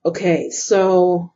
Okay, so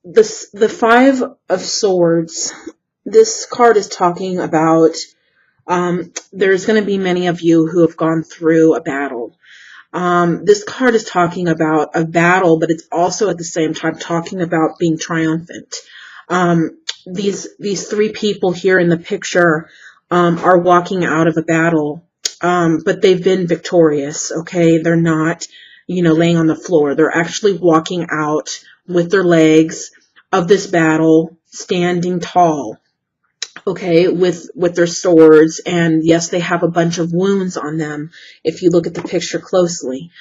the Five of Swords, this card is talking about there's going to be many of you who have gone through a battle. This card is talking about a battle, but it's also at the same time talking about being triumphant. These three people here in the picture are walking out of a battle, but they've been victorious, okay? They're not, laying on the floor. They're actually walking out with their legs of this battle, standing tall, okay, with their swords, and yes, they have a bunch of wounds on them if you look at the picture closely.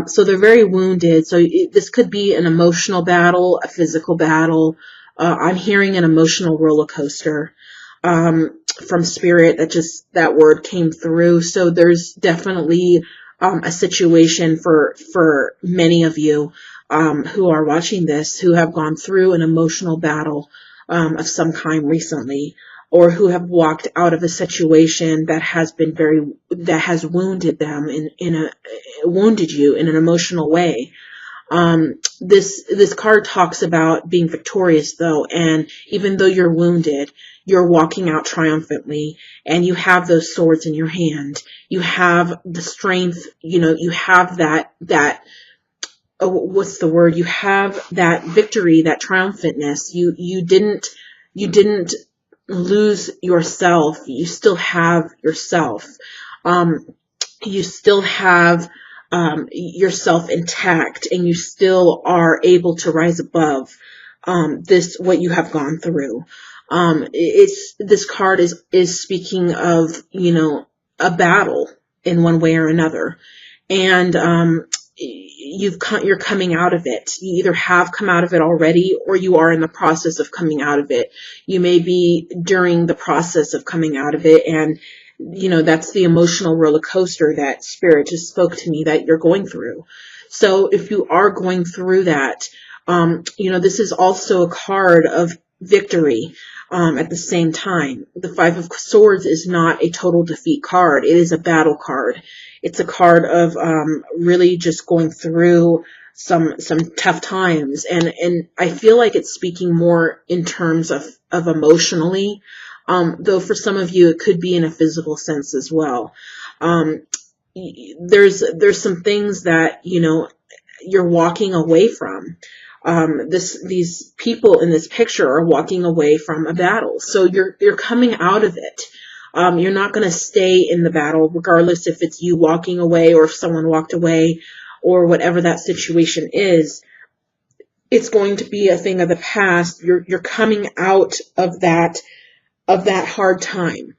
So they're very wounded. So this could be an emotional battle, a physical battle. I'm hearing an emotional roller coaster from Spirit. That word came through. So there's definitely a situation for many of you who are watching this, who have gone through an emotional battle of some kind recently, or who have walked out of a situation that has wounded them wounded you in an emotional way. This card talks about being victorious though, and even though you're wounded, you're walking out triumphantly, and you have those swords in your hand. You have the strength, you have that what's the word? You have that victory, that triumphantness. You didn't lose yourself. You still have yourself. You still have yourself intact, and you still are able to rise above what you have gone through. This card is speaking of, a battle in one way or another, and you're coming out of it. You either have come out of it already, or you are in the process of coming out of it. You may be during the process of coming out of it, and that's the emotional roller coaster that Spirit just spoke to me that you're going through. So if you are going through that, this is also a card of victory. At the same time, the Five of Swords is not a total defeat card. It is a battle card. It's a card of really just going through some tough times, and I feel like it's speaking more in terms of emotionally, though for some of you it could be in a physical sense as well. There's some things that you're walking away from. These people in this picture are walking away from a battle, so you're coming out of it. You're not going to stay in the battle, regardless if it's you walking away or if someone walked away or whatever that situation is. It's going to be a thing of the past. You're coming out of that hard time.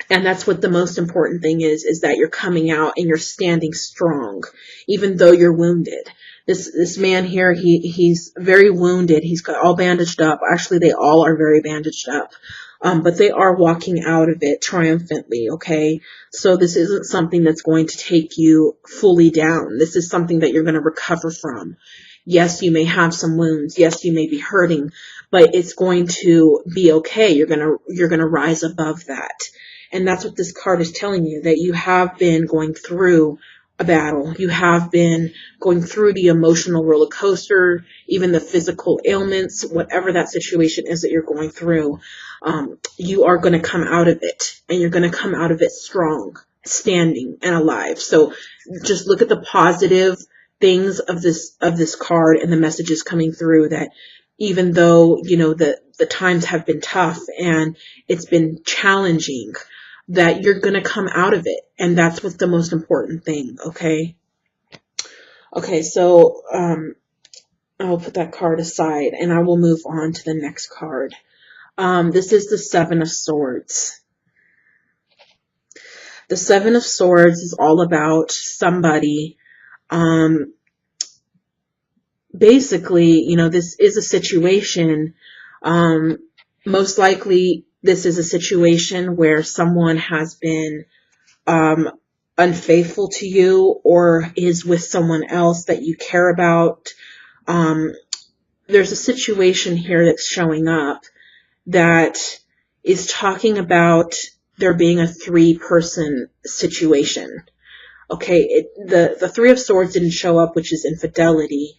And that's what the most important thing is that you're coming out and you're standing strong, even though you're wounded. This man here, he's very wounded. He's got all bandaged up. Actually, they all are very bandaged up. But they are walking out of it triumphantly, okay? So this isn't something that's going to take you fully down. This is something that you're going to recover from. Yes, you may have some wounds. Yes, you may be hurting, but it's going to be okay. You're going to rise above that. And that's what this card is telling you, that you have been going through a battle. You have been going through the emotional roller coaster, even the physical ailments, whatever that situation is that you're going through. You are going to come out of it, and you're going to come out of it strong, standing, and alive. So just look at the positive things of this card and the messages coming through, that even though, the times have been tough and it's been challenging, that you're going to come out of it. And that's what's the most important thing. Okay. Okay. So, I'll put that card aside and I will move on to the next card. This is the Seven of Swords. The Seven of Swords is all about somebody, basically, this is a situation, most likely this is a situation where someone has been unfaithful to you, or is with someone else that you care about. There's a situation here that's showing up that is talking about there being a 3-person situation. Okay, the Three of Swords didn't show up, which is infidelity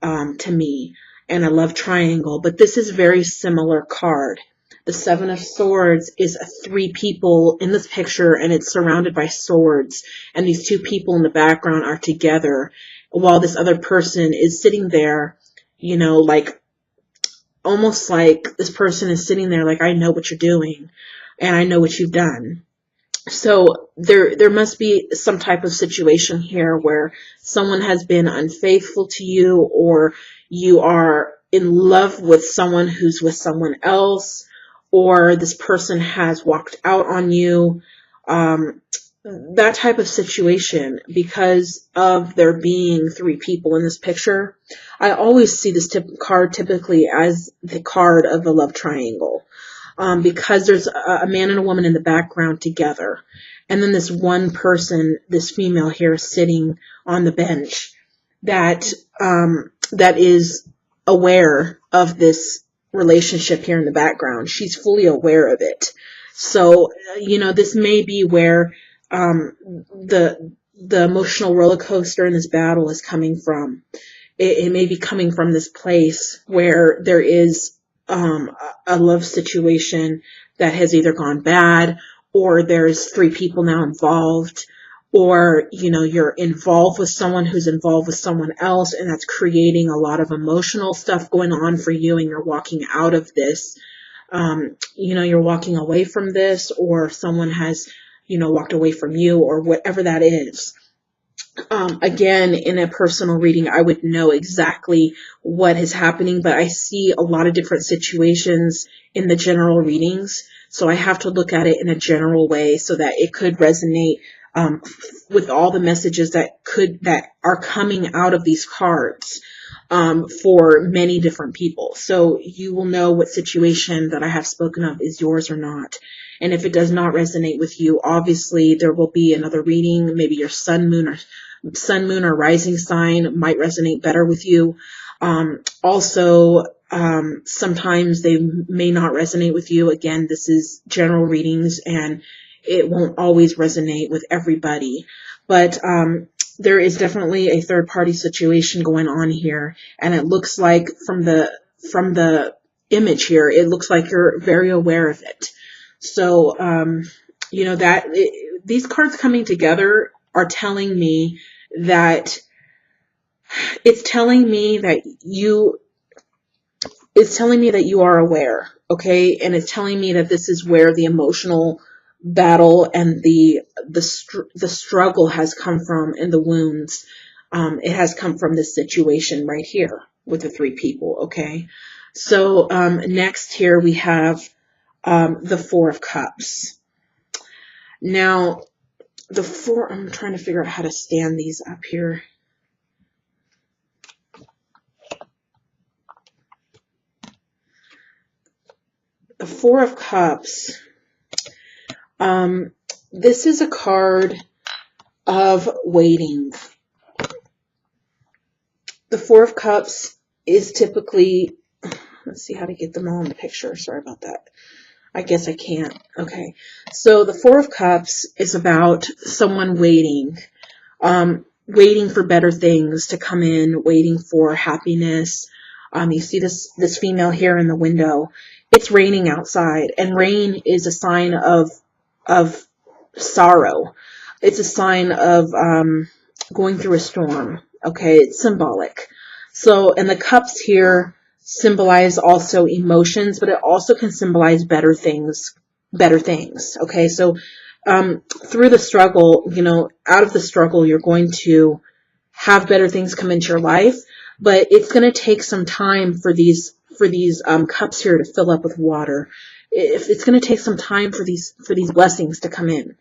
to me, and a love triangle, but this is a very similar card. The Seven of Swords is three people in this picture, and it's surrounded by swords, and these two people in the background are together, while this other person is sitting there, you know, like, almost like this person is sitting there like, I know what you're doing, and I know what you've done. So there must be some type of situation here where someone has been unfaithful to you, or you are in love with someone who's with someone else, or this person has walked out on you. That type of situation, because of there being three people in this picture. I always see this card typically as the card of a love triangle. Because there's a man and a woman in the background together. And then this one person, this female here, sitting on the bench that that is aware of this relationship here in the background. She's fully aware of it. So, you know, this may be where the emotional roller coaster in this battle is coming from. It may be coming from this place where there is a love situation that has either gone bad, or there's three people now involved, or, you know, you're involved with someone who's involved with someone else, and that's creating a lot of emotional stuff going on for you, and you're walking out of this. You know, you're walking away from this, or someone has, you know, walked away from you, or whatever that is. Again, in a personal reading, I would know exactly what is happening, but I see a lot of different situations in the general readings. So I have to look at it in a general way so that it could resonate with all the messages that are coming out of these cards for many different people. So you will know what situation that I have spoken of is yours or not. And if it does not resonate with you, obviously there will be another reading. Maybe your sun, moon, or rising sign might resonate better with you. Also, sometimes they may not resonate with you. Again, this is general readings, and it won't always resonate with everybody. But there is definitely a third party situation going on here, and it looks like from the image here, it looks like you're very aware of it. So, you know, these cards coming together are telling me that it's telling me that you are aware, okay? And it's telling me that this is where the emotional battle and the struggle has come from, and the wounds. It has come from this situation right here with the three people, okay? So, next here we have the Four of Cups. Now, I'm trying to figure out how to stand these up here. The Four of Cups. This is a card of waiting. The Four of Cups is typically, let's see how to get them all in the picture. Sorry about that. I guess I can't. Okay. So the Four of Cups is about someone waiting, waiting for better things to come in, waiting for happiness. You see this female here in the window. It's raining outside, and rain is a sign of sorrow. It's a sign of going through a storm. Okay, it's symbolic. So, and the cups here symbolize also emotions, but it also can symbolize better things. Okay, so through the struggle, you know, out of the struggle, you're going to have better things come into your life, but it's going to take some time for these cups here to fill up with water. It's going to take some time for these blessings to come in.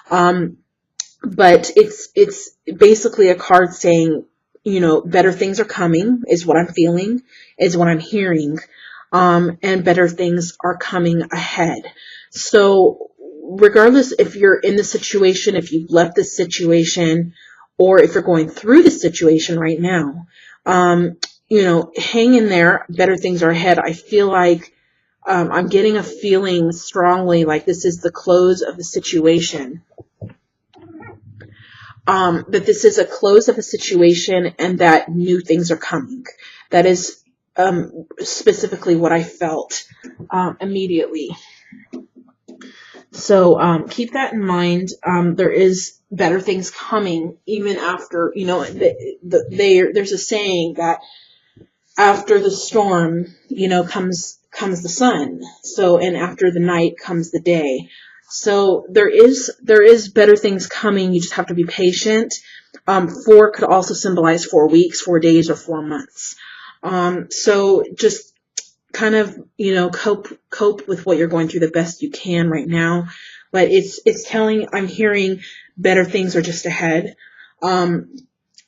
But it's basically a card saying, you know, better things are coming, is what I'm feeling, is what I'm hearing, and better things are coming ahead. So regardless if you're in the situation, if you've left the situation, or if you're going through the situation right now, you know, hang in there. Better things are ahead. I feel like I'm getting a feeling strongly like this is the close of the situation. that this is a close of a situation and that new things are coming. That is specifically what I felt immediately. So keep that in mind. There is better things coming even after, there's a saying that after the storm, comes the sun. So, and after the night comes the day. So there is better things coming. You just have to be patient. 4 could also symbolize 4 weeks, 4 days, or 4 months. So just kind of, cope with what you're going through the best you can right now. But I'm hearing better things are just ahead.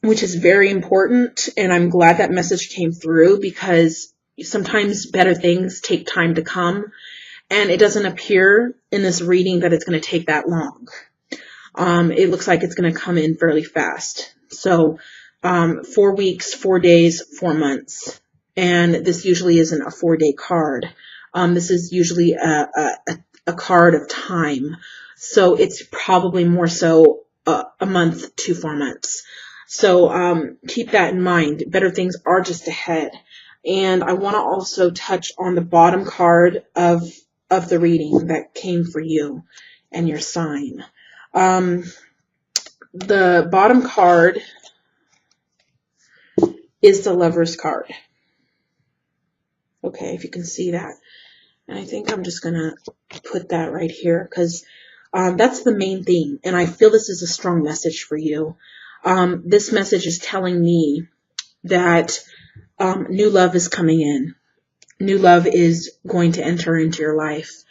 Which is very important, and I'm glad that message came through, because sometimes better things take time to come, and it doesn't appear in this reading that it's going to take that long. It looks like it's going to come in fairly fast. So 4 weeks, 4 days, 4 months, and this usually isn't a 4-day card. This is usually a card of time, so it's probably more so a month to 4 months. So keep that in mind. Better things are just ahead. And I want to also touch on the bottom card of the reading that came for you and your sign. The bottom card is the Lover's card. Okay, if you can see that. And I think I'm just going to put that right here, because that's the main thing. And I feel this is a strong message for you. This message is telling me that new love is coming in. New love is going to enter into your life.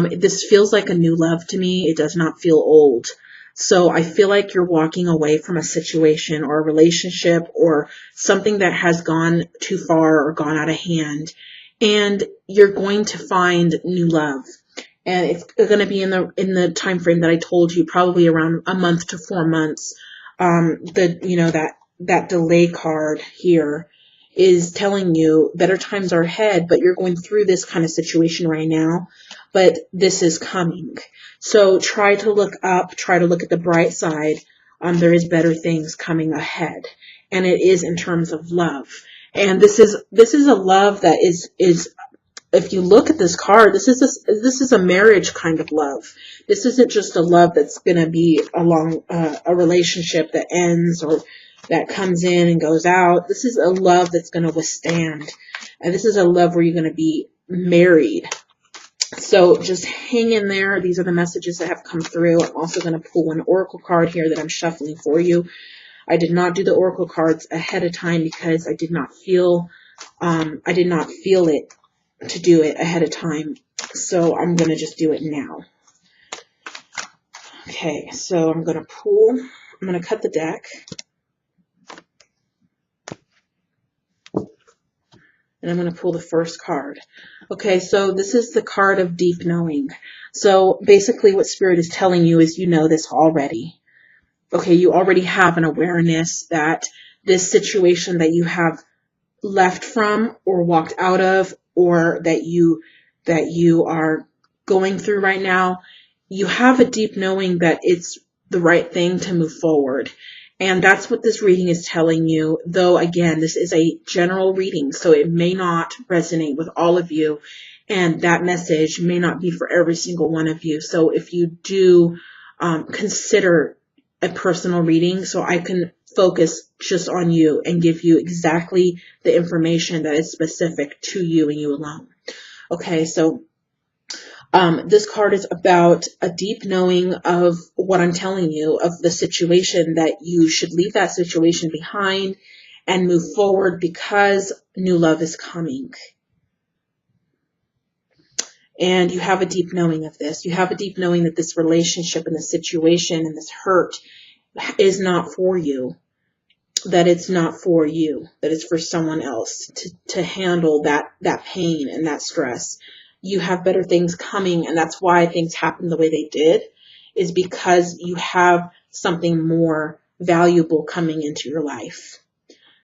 This feels like a new love to me. It does not feel old. So I feel like you're walking away from a situation or a relationship or something that has gone too far or gone out of hand. And you're going to find new love. And it's going to be in the time frame that I told you, probably around a month to 4 months. That delay card here is telling you better times are ahead, but you're going through this kind of situation right now, but this is coming. So try to look up, try to look at the bright side. There is better things coming ahead, and it is in terms of love. And this is a love that is if you look at this card, this is a marriage kind of love. This isn't just a love that's going to be along a relationship that ends or that comes in and goes out. This is a love that's going to withstand. And this is a love where you're going to be married. So just hang in there. These are the messages that have come through. I'm also going to pull an oracle card here that I'm shuffling for you. I did not do the oracle cards ahead of time because I did not feel it to do it ahead of time. So I'm going to just do it now. Okay, so I'm going to cut the deck. And I'm going to pull the first card. Okay, so this is the card of deep knowing. So basically what Spirit is telling you is you know this already. Okay, you already have an awareness that this situation that you have left from or walked out of, or that you are going through right now, you have a deep knowing that it's the right thing to move forward. And that's what this reading is telling you, though, again, this is a general reading, so it may not resonate with all of you, and that message may not be for every single one of you. So if you do consider a personal reading, so I can focus just on you and give you exactly the information that is specific to you and you alone. Okay, so this card is about a deep knowing of what I'm telling you, of the situation, that you should leave that situation behind and move forward because new love is coming. And you have a deep knowing of this. You have a deep knowing that this relationship and this situation and this hurt is not for you, that it's not for you, that it's for someone else to handle that pain and that stress. You have better things coming, and that's why things happen the way they did, is because you have something more valuable coming into your life.